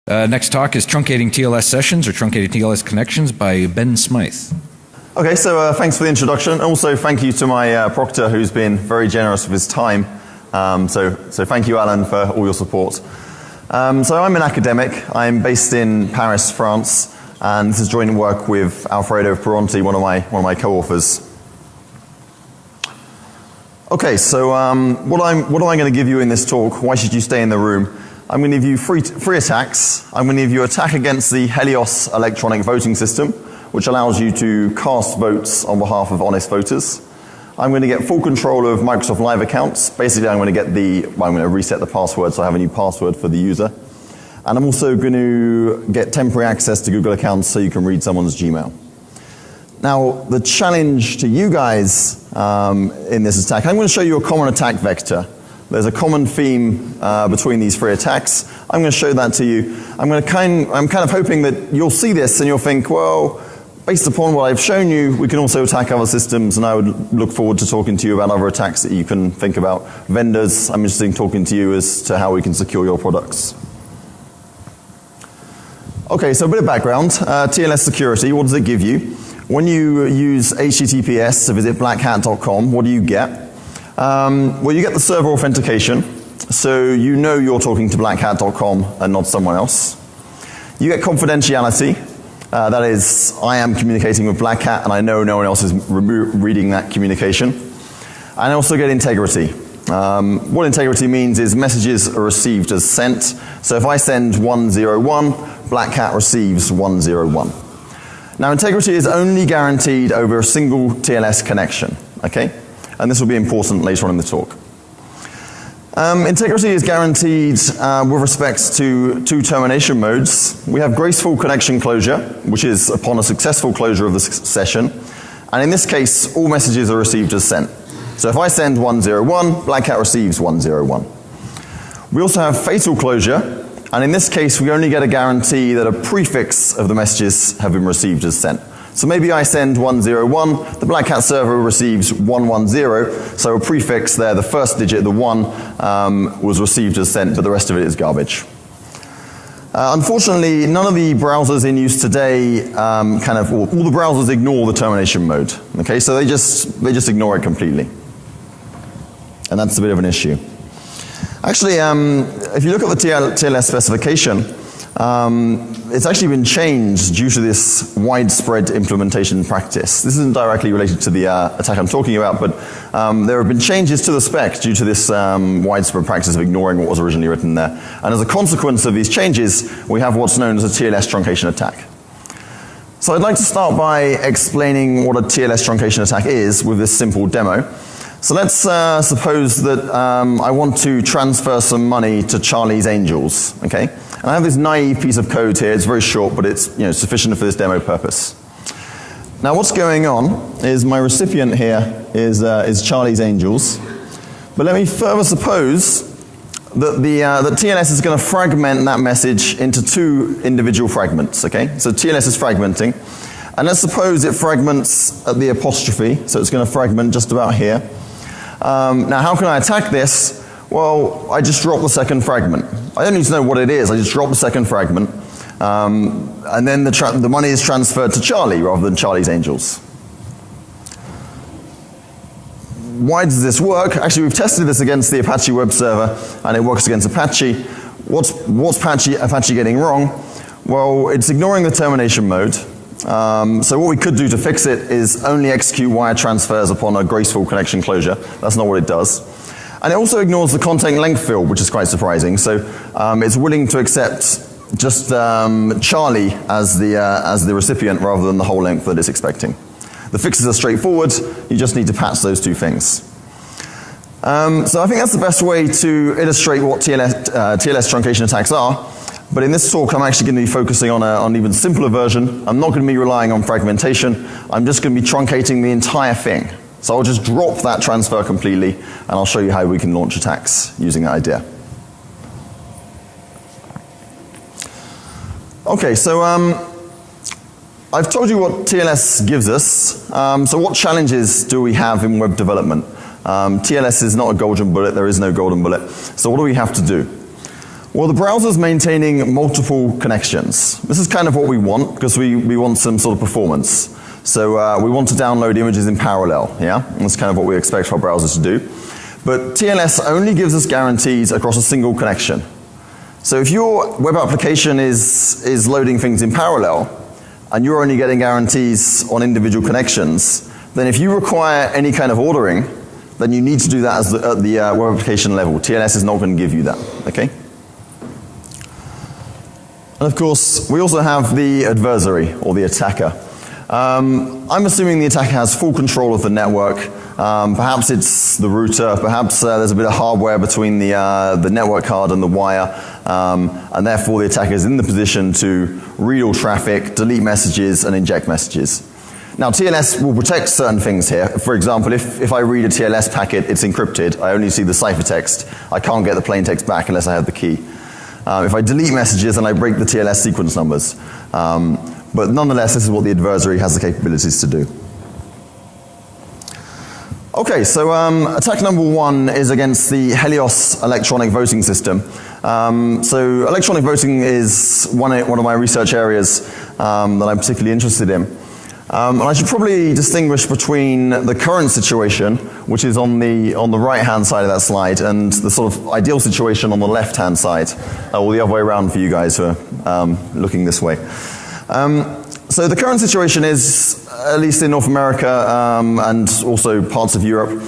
Next talk is Truncating TLS Sessions or Truncating TLS Connections by Ben Smyth. Okay, so thanks for the introduction. Also, thank you to my proctor who's been very generous with his time. So thank you, Alan, for all your support. So I'm an academic. I'm based in Paris, France, and this is joint work with Alfredo Pironti, one of my co-authors. Okay, so what am I going to give you in this talk? Why should you stay in the room? I'm going to give you three attacks. I'm going to give you an attack against the Helios electronic voting system, which allows you to cast votes on behalf of honest voters. I'm going to get full control of Microsoft Live accounts. Basically, I'm going to reset the password so I have a new password for the user. And I'm also going to get temporary access to Google accounts so you can read someone's Gmail. Now, the challenge to you guys in this attack, I'm going to show you a common attack vector. There's a common theme between these three attacks. I'm going to show that to you. I'm kind of hoping that you'll see this and you'll think, well, based upon what I've shown you, we can also attack other systems, and I would look forward to talking to you about other attacks that you can think about. Vendors, I'm interested in talking to you as to how we can secure your products. Okay, so a bit of background. TLS security, what does it give you? When you use HTTPS to visit blackhat.com, what do you get? Well, you get the server authentication, so you know you're talking to blackhat.com and not someone else. You get confidentiality, that is, I am communicating with BlackHat and I know no one else is reading that communication. And I also get integrity. What integrity means is messages are received as sent. So if I send 101, BlackHat receives 101. Now, integrity is only guaranteed over a single TLS connection, okay? And this will be important later on in the talk. Integrity is guaranteed with respect to two termination modes. We have graceful connection closure, which is upon a successful closure of the session. And in this case, all messages are received as sent. So if I send 101, BlackHat receives 101. We also have fatal closure. And in this case, we only get a guarantee that a prefix of the messages have been received as sent. So maybe I send 101, the BlackHat server receives 110, so a prefix there, the first digit, the 1, was received as sent, but the rest of it is garbage. Unfortunately, none of the browsers in use today all the browsers ignore the termination mode. Okay, so they just ignore it completely. And that's a bit of an issue. Actually, if you look at the TLS specification, it's actually been changed due to this widespread implementation practice. This isn't directly related to the attack I'm talking about, but there have been changes to the spec due to this widespread practice of ignoring what was originally written there. And as a consequence of these changes, we have what's known as a TLS truncation attack. So I'd like to start by explaining what a TLS truncation attack is with this simple demo. So let's suppose that I want to transfer some money to Charlie's Angels, okay? And I have this naive piece of code here. It's very short, but it's sufficient for this demo purpose. Now what's going on is my recipient here is Charlie's Angels. But let me further suppose that that TLS is going to fragment that message into two individual fragments, okay? So TLS is fragmenting. And let's suppose it fragments at the apostrophe, so it's going to fragment just about here. Now how can I attack this? Well, I just drop the second fragment. I don't need to know what it is, I just drop the second fragment. And then the money is transferred to Charlie rather than Charlie's Angels. Why does this work? Actually, we've tested this against the Apache web server, and it works against Apache. What's Apache getting wrong? Well, it's ignoring the termination mode. So what we could do to fix it is only execute wire transfers upon a graceful connection closure. That's not what it does. And it also ignores the content length field, which is quite surprising. So it's willing to accept just Charlie as the recipient rather than the whole length that it's expecting. The fixes are straightforward. You just need to patch those two things. So I think that's the best way to illustrate what TLS truncation attacks are. But in this talk, I'm actually going to be focusing on an even simpler version. I'm not going to be relying on fragmentation. I'm just going to be truncating the entire thing. So I'll just drop that transfer completely, and I'll show you how we can launch attacks using that idea. Okay, so I've told you what TLS gives us. So what challenges do we have in web development? TLS is not a golden bullet. There is no golden bullet. So what do we have to do? Well, the browser's maintaining multiple connections. This is kind of what we want, because we want some sort of performance. So we want to download images in parallel, yeah? And that's kind of what we expect our browsers to do. But TLS only gives us guarantees across a single connection. So if your web application is loading things in parallel, and you're only getting guarantees on individual connections, then if you require any kind of ordering, then you need to do that at the web application level. TLS is not going to give you that, okay? And of course, we also have the adversary, or the attacker. I'm assuming the attacker has full control of the network. Perhaps it's the router, perhaps there's a bit of hardware between the network card and the wire, and therefore the attacker is in the position to read all traffic, delete messages, and inject messages. Now TLS will protect certain things here. For example, if I read a TLS packet, it's encrypted. I only see the ciphertext. I can't get the plain text back unless I have the key. If I delete messages, then I break the TLS sequence numbers. But nonetheless, this is what the adversary has the capabilities to do. Okay, so attack number one is against the Helios electronic voting system. So electronic voting is one of my research areas that I'm particularly interested in. And I should probably distinguish between the current situation, which is on the right-hand side of that slide, and the sort of ideal situation on the left-hand side, or the other way around for you guys who are looking this way. So the current situation is, at least in North America and also parts of Europe,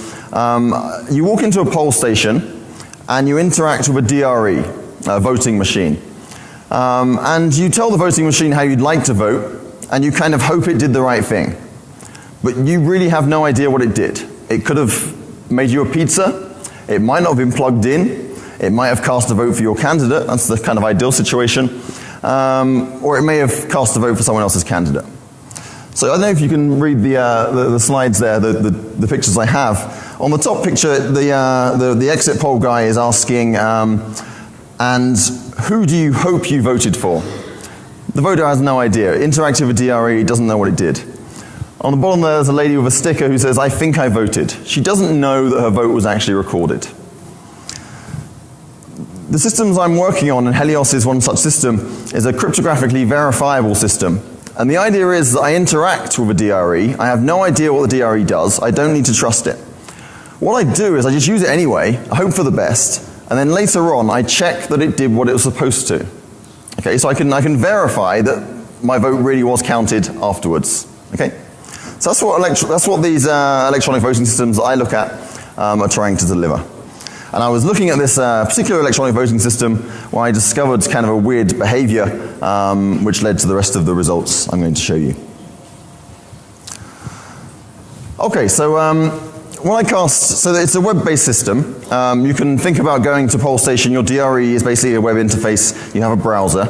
you walk into a poll station and you interact with a DRE, a voting machine. And you tell the voting machine how you'd like to vote, and you kind of hope it did the right thing. But you really have no idea what it did. It could have made you a pizza, it might not have been plugged in, it might have cast a vote for your candidate, that's the kind of ideal situation, or it may have cast a vote for someone else's candidate. So I don't know if you can read the slides there, the pictures I have. On the top picture, the exit poll guy is asking, and who do you hope you voted for? The voter has no idea. Interactive with DRE, doesn't know what it did. On the bottom there's a lady with a sticker who says, I think I voted. She doesn't know that her vote was actually recorded. The systems I'm working on, and Helios is one such system, is a cryptographically verifiable system. And the idea is that I interact with a DRE, I have no idea what the DRE does, I don't need to trust it. What I do is I just use it anyway, I hope for the best, and then later on I check that it did what it was supposed to. Okay, so I can verify that my vote really was counted afterwards. Okay, so that's what these electronic voting systems that I look at are trying to deliver. And I was looking at this particular electronic voting system where I discovered kind of a weird behavior which led to the rest of the results I'm going to show you. Okay, so when I cast, so it's a web-based system. You can think about going to poll station, your DRE is basically a web interface, you have a browser.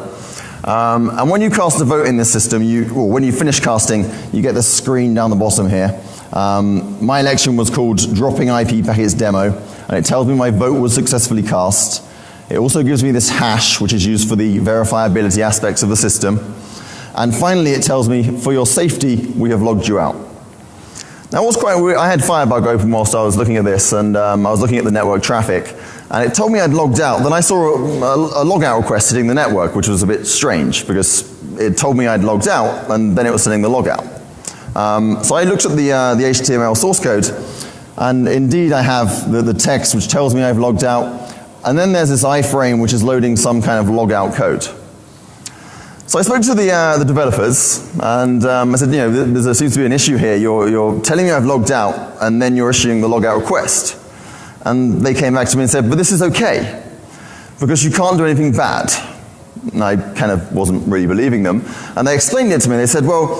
And when you cast a vote in this system, or when you finish casting, you get this screen down the bottom here. My election was called Dropping IP Packets Demo, and it tells me my vote was successfully cast. It also gives me this hash, which is used for the verifiability aspects of the system. And finally, it tells me, for your safety, we have logged you out. Now, what's quite weird, I had Firebug open whilst I was looking at this, and I was looking at the network traffic, and it told me I'd logged out. Then I saw a logout request hitting the network, which was a bit strange, because it told me I'd logged out, and then it was sending the logout. So I looked at the HTML source code, and indeed I have the text which tells me I've logged out, and then there's this iframe which is loading some kind of logout code. So I spoke to the developers, and I said, you know, there seems to be an issue here. You're telling me I've logged out, and then you're issuing the logout request. And they came back to me and said, but this is okay, because you can't do anything bad. And I kind of wasn't really believing them. And they explained it to me. They said, well,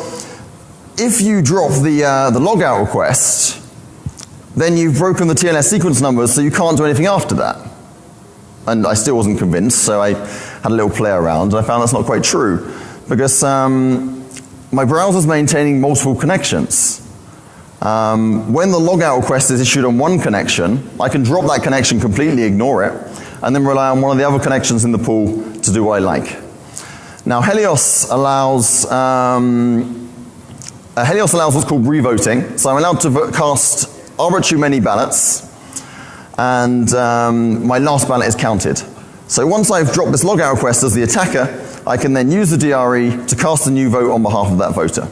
if you drop the logout request, then you've broken the TLS sequence numbers, so you can't do anything after that. And I still wasn't convinced, so I had a little play around, and I found that's not quite true, because my browser's maintaining multiple connections. When the logout request is issued on one connection, I can drop that connection completely, ignore it, and then rely on one of the other connections in the pool to do what I like. Now, Helios allows what's called revoting, so I'm allowed to cast arbitrary many ballots, and my last ballot is counted. So once I've dropped this logout request as the attacker, I can then use the DRE to cast a new vote on behalf of that voter.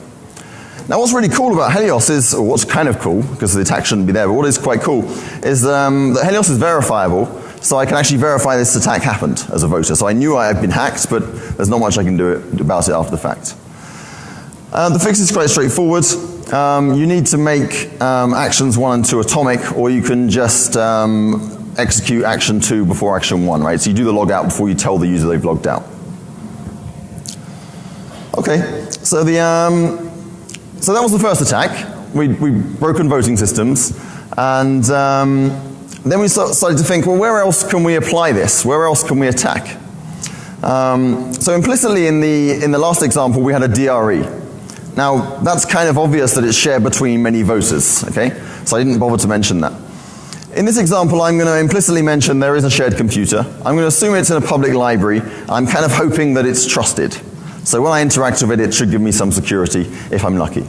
Now what's really cool about Helios is, or what's kind of cool, because the attack shouldn't be there, but what is quite cool is that Helios is verifiable, so I can actually verify this attack happened as a voter. So I knew I had been hacked, but there's not much I can do about it after the fact. The fix is quite straightforward. You need to make actions 1 and 2 atomic, or you can just execute action 2 before action 1, right? So you do the logout before you tell the user they've logged out. Okay, so so that was the first attack. We'd broken voting systems, and then we started to think, well, where else can we apply this? Where else can we attack? So implicitly in the last example, we had a DRE. Now, that's kind of obvious that it's shared between many voters, okay? So I didn't bother to mention that. In this example, I'm going to implicitly mention there is a shared computer. I'm going to assume it's in a public library. I'm kind of hoping that it's trusted. So when I interact with it, it should give me some security if I'm lucky.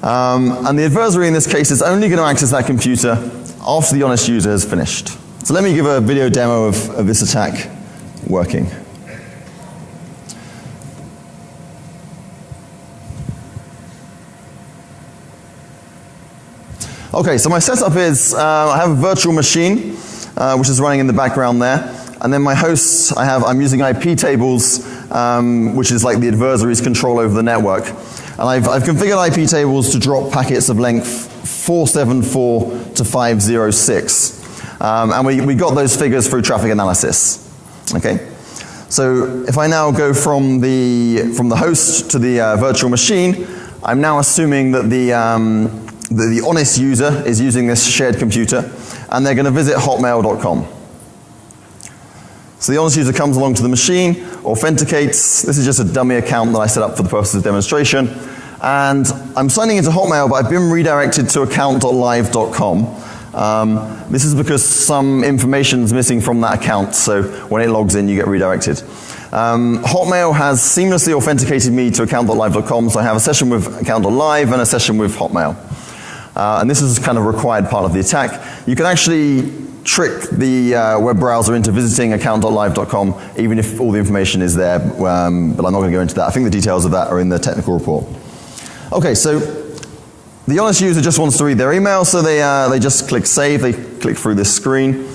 And the adversary in this case is only going to access that computer after the honest user has finished. So let me give a video demo of this attack working. Okay, so my setup is I have a virtual machine which is running in the background there. And then my hosts, I'm using IP tables, which is like the adversary's control over the network. And I've configured IP tables to drop packets of length 474 to 506. And we got those figures through traffic analysis. Okay? So if I now go from the host to the virtual machine, I'm now assuming that the honest user is using this shared computer, and they're going to visit hotmail.com. So the honest user comes along to the machine, authenticates. This is just a dummy account that I set up for the purposes of demonstration. And I'm signing into Hotmail, but I've been redirected to account.live.com. This is because some information is missing from that account, so when it logs in, you get redirected. Hotmail has seamlessly authenticated me to account.live.com, so I have a session with account.live and a session with Hotmail. And this is kind of a required part of the attack. You can actually trick the web browser into visiting account.live.com even if all the information is there, but I'm not going to go into that. I think the details of that are in the technical report. Okay, so the honest user just wants to read their email, so they just click save, they click through this screen,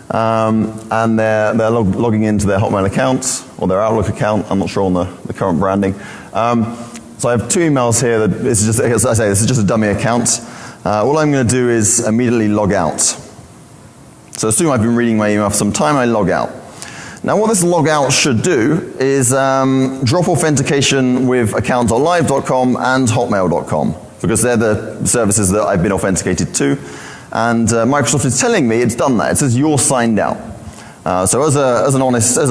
and they're logging into their Hotmail account, or their Outlook account, I'm not sure on the current branding. So I have 2 emails here, this is just, as I say, this is just a dummy account. All I'm going to do is immediately log out. So assume I've been reading my email for some time, I log out. Now what this logout should do is drop authentication with account.live.com and hotmail.com, because they're the services that I've been authenticated to. And Microsoft is telling me it's done that. It says you're signed out. So as a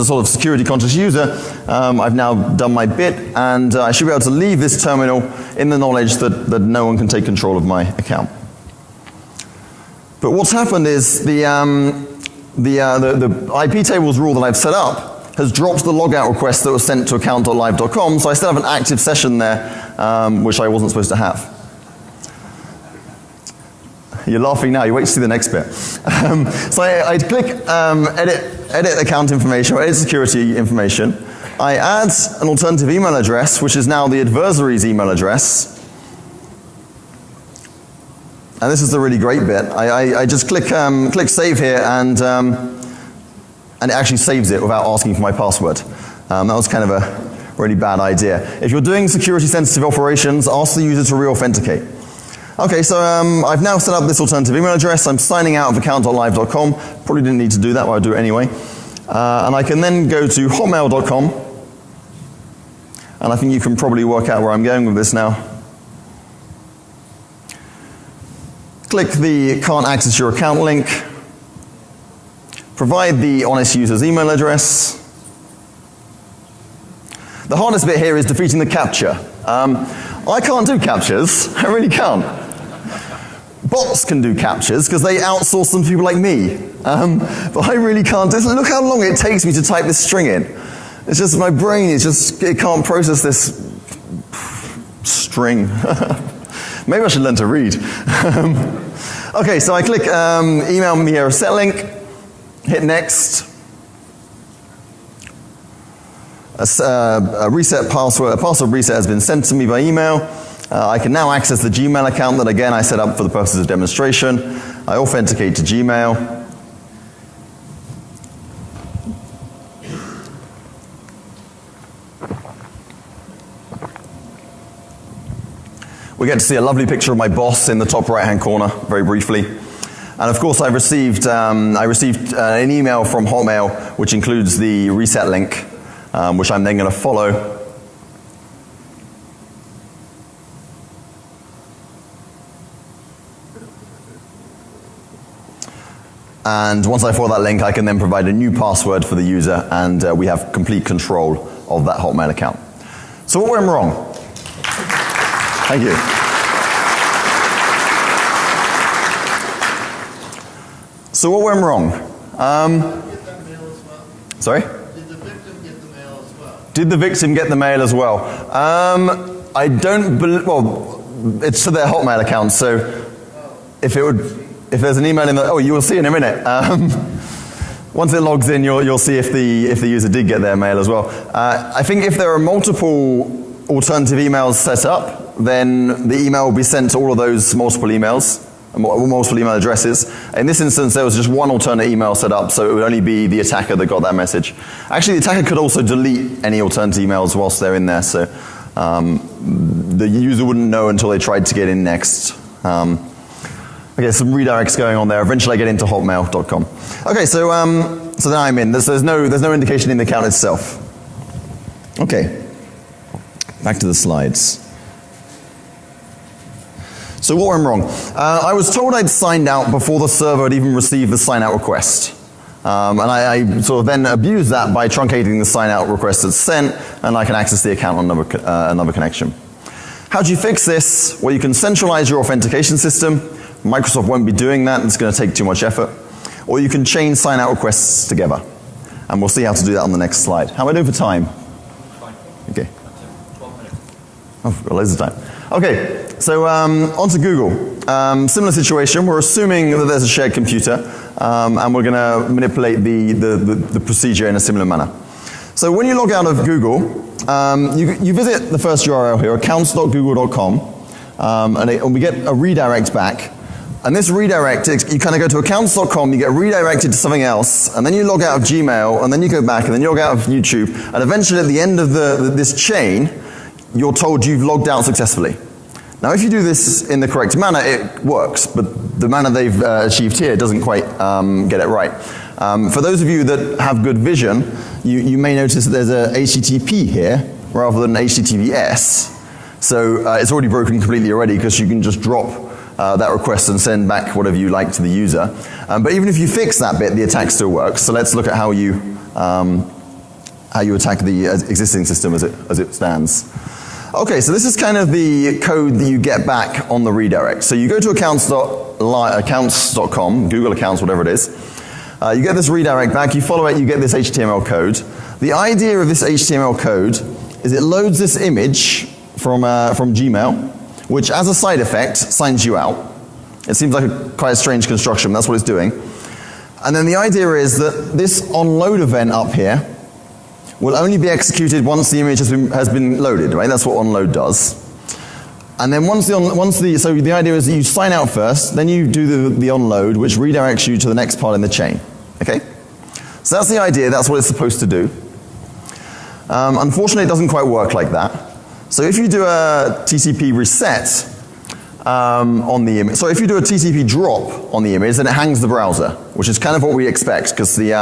sort of security conscious user, I've now done my bit, and I should be able to leave this terminal in the knowledge that no one can take control of my account. But what's happened is the IP tables rule that I've set up has dropped the logout request that was sent to account.live.com, so I still have an active session there, which I wasn't supposed to have. You're laughing now, you wait to see the next bit. So I'd click edit account information, or edit security information. I add an alternative email address, which is now the adversary's email address. And this is the really great bit. I just click save here, and it actually saves it without asking for my password. That was kind of a really bad idea. If you're doing security sensitive operations, ask the user to re-authenticate. Okay, so I've now set up this alternative email address. I'm signing out of account.live.com. Probably didn't need to do that, but I'll do it anyway. And I can then go to hotmail.com. And I think you can probably work out where I'm going with this now. Click the can't access your account link. Provide the honest user's email address. The hardest bit here is defeating the CAPTCHA. I can't do CAPTCHAs. I really can't. Bots can do CAPTCHAs because they outsource them to people like me. But I really can't. Look how long it takes me to type this string in. It's just my brain it can't process this string. Maybe I should learn to read. Okay, so I click email me here a set link, hit next. a reset password, a password reset has been sent to me by email. I can now access the Gmail account that again I set up for the purposes of demonstration. I authenticate to Gmail. We get to see a lovely picture of my boss in the top right-hand corner, very briefly. And of course, I received an email from Hotmail, which includes the reset link, which I'm then going to follow. And once I follow that link, I can then provide a new password for the user, and we have complete control of that Hotmail account. So what went wrong? Thank you. So what went wrong? Sorry? Did the victim get the mail as well? Did the victim get the mail as well? I don't believe, well, it's to their Hotmail account, so if there's an email in the, oh, you will see in a minute. Once it logs in, you'll see if the user did get their mail as well. I think if there are multiple alternative emails set up, then the email will be sent to all of those multiple emails, multiple email addresses. In this instance, there was just one alternate email set up, so it would only be the attacker that got that message. Actually, the attacker could also delete any alternative emails whilst they're in there, so the user wouldn't know until they tried to get in next. Okay, some redirects going on there. Eventually I get into hotmail.com. Okay, so then I'm in. There's no indication in the account itself. Okay, back to the slides. So what went wrong? I was told I'd signed out before the server had even received the sign out request. And I sort of then abused that by truncating the sign out request that's sent, and I can access the account on another connection. How do you fix this? Well, you can centralize your authentication system. Microsoft won't be doing that, it's going to take too much effort. Or you can chain sign out requests together. And we'll see how to do that on the next slide. How am I doing for time? Fine. Okay. 12 minutes. Oh, we've got loads of time. Okay, so on to Google. Similar situation, we're assuming that there's a shared computer, and we're going to manipulate the procedure in a similar manner. So when you log out of Google, you visit the first URL here, accounts.google.com, and we get a redirect back. And this redirect, you kind of go to accounts.com, you get redirected to something else, and then you log out of Gmail, and then you go back, and then you log out of YouTube, and eventually at the end of this chain, you're told you've logged out successfully. Now if you do this in the correct manner, it works, but the manner they've achieved here doesn't quite get it right. For those of you that have good vision, you may notice that there's a HTTP here, rather than HTTPS. So it's already broken completely already, because you can just drop that request and send back whatever you like to the user. But even if you fix that bit, the attack still works. So let's look at how you attack the existing system as it stands. Okay, so this is kind of the code that you get back on the redirect. So you go to accounts.com, Google Accounts, whatever it is. You get this redirect back, you follow it, you get this HTML code. The idea of this HTML code is it loads this image from Gmail, which as a side effect signs you out. It seems like quite a strange construction, but that's what it's doing. And then the idea is that this onload event up here will only be executed once the image has been loaded, right? That's what onload does. And then so the idea is that you sign out first, then you do the onload, which redirects you to the next part in the chain. Okay? So that's the idea, that's what it's supposed to do. Unfortunately, it doesn't quite work like that. So if you do a TCP reset on the image, so if you do a TCP drop on the image, then it hangs the browser, which is kind of what we expect, because the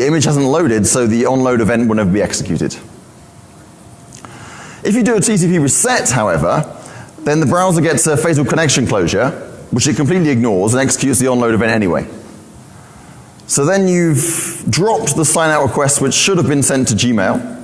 image hasn't loaded, so the onload event will never be executed. If you do a TCP reset, however, then the browser gets a fatal connection closure, which it completely ignores and executes the onload event anyway. So then you've dropped the sign out request, which should have been sent to Gmail.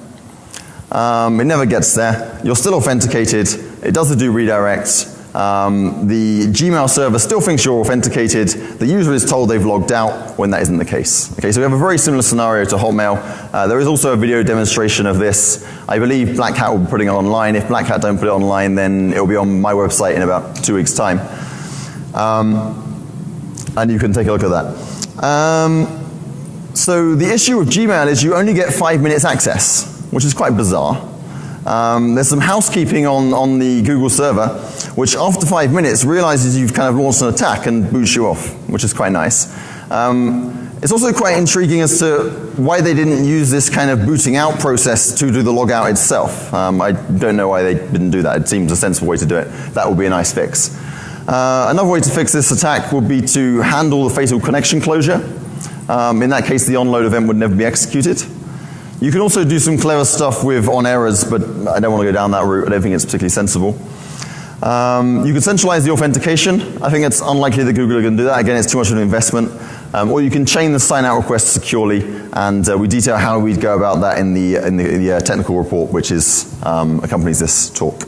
It never gets there. You're still authenticated. It does the do redirect. The Gmail server still thinks you're authenticated. The user is told they've logged out when that isn't the case. Okay, so we have a very similar scenario to Hotmail. There is also a video demonstration of this. I believe BlackHat will be putting it online. If BlackHat don't put it online, then it will be on my website in about 2 weeks' time. And you can take a look at that. So the issue with Gmail is you only get 5 minutes access, which is quite bizarre. There's some housekeeping on the Google server, which after 5 minutes realizes you've kind of launched an attack and boots you off, which is quite nice. It's also quite intriguing as to why they didn't use this kind of booting out process to do the logout itself. I don't know why they didn't do that. It seems a sensible way to do it. That would be a nice fix. Another way to fix this attack would be to handle the fatal connection closure. In that case, the onload event would never be executed. You can also do some clever stuff with on errors, but I don't want to go down that route. I don't think it's particularly sensible. You can centralize the authentication. I think it's unlikely that Google are going to do that. Again, it's too much of an investment. Or you can chain the sign-out request securely, and we detail how we'd go about that in the technical report, which accompanies this talk.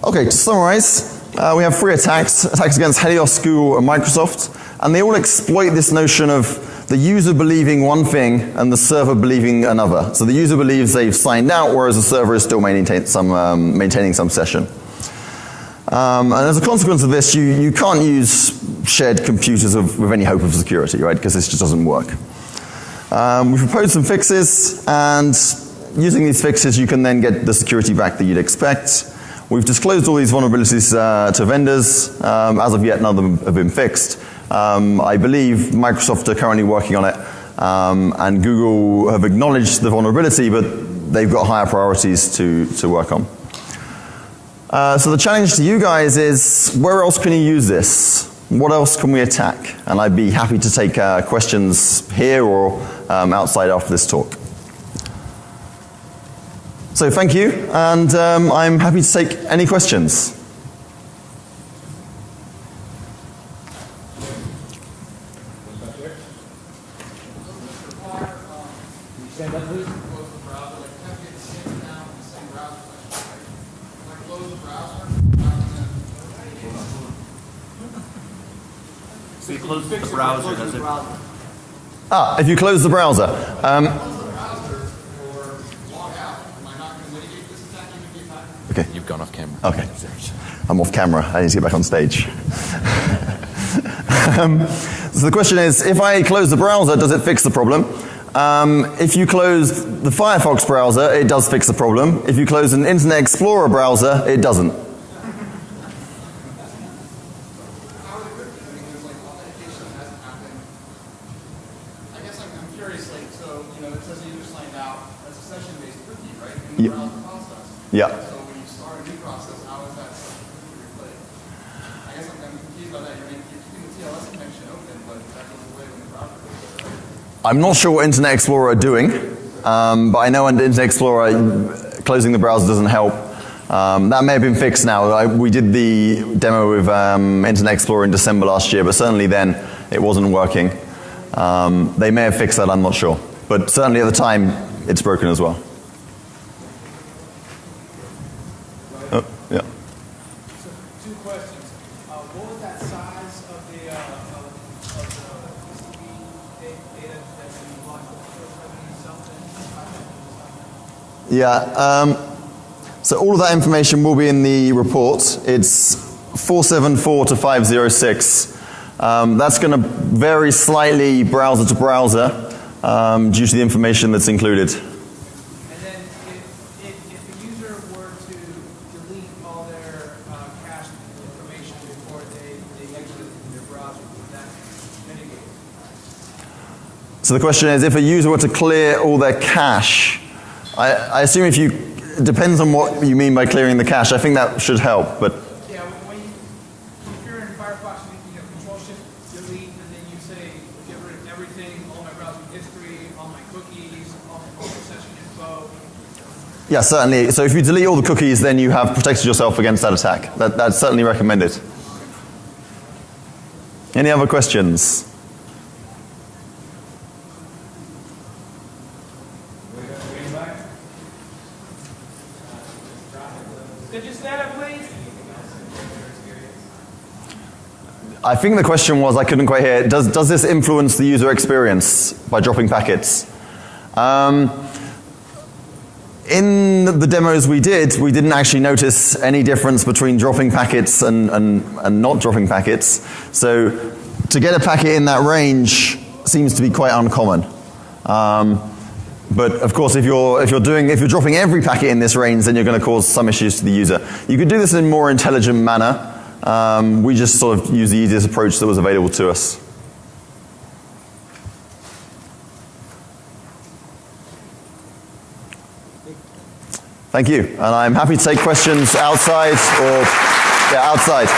Okay, to summarize, we have 3 attacks against Helios, Google, and Microsoft, and they all exploit this notion of the user believing one thing and the server believing another. So the user believes they've signed out, whereas the server is still maintaining some session. And as a consequence of this, you can't use shared computers with any hope of security, right? Because this just doesn't work. We've proposed some fixes, and using these fixes, you can then get the security back that you'd expect. We've disclosed all these vulnerabilities to vendors. As of yet, none of them have been fixed. I believe Microsoft are currently working on it, and Google have acknowledged the vulnerability, but they've got higher priorities to work on. So the challenge to you guys is, where else can you use this? What else can we attack? And I'd be happy to take questions here or outside after this talk. So thank you, and I'm happy to take any questions. So you close the browser, does it? If you close the browser. Okay. You've gone off camera. Okay. I'm off camera. I need to get back on stage. So the question is, if I close the browser, does it fix the problem? If you close the Firefox browser, it does fix the problem. If you close an Internet Explorer browser, it doesn't. Yeah. So when you start a new process, how is that replayed? I guess I'm confused by that. You're keeping the TLS connection open, but that goes away when the browser goes away. I'm not sure what Internet Explorer are doing, but I know under Internet Explorer closing the browser doesn't help. That may have been fixed now. We did the demo with Internet Explorer in December last year, but certainly then it wasn't working. They may have fixed that, I'm not sure. But certainly at the time, it's broken as well. Yeah. So, 2 questions. What was that size of the data that's in the block? 70 something? Yeah. So all of that information will be in the report. It's 474 to 506. That's going to vary slightly browser to browser due to the information that's included. So the question is, if a user were to clear all their cache, I assume it depends on what you mean by clearing the cache. I think that should help, but. Yeah, if you're in Firefox, you Control-Shift-Delete, and then you say, get rid of everything, all my browsing history, all my cookies, all my session info. Yeah, certainly. So if you delete all the cookies, then you have protected yourself against that attack. That's certainly recommended. Any other questions? Could you stand up, please? I think the question was, I couldn't quite hear, does this influence the user experience by dropping packets? In the demos we didn't actually notice any difference between dropping packets and not dropping packets. So to get a packet in that range seems to be quite uncommon. But of course, if you're dropping every packet in this range, then you're going to cause some issues to the user. You could do this in a more intelligent manner. We just sort of use the easiest approach that was available to us. Thank you, and I'm happy to take questions outside or outside.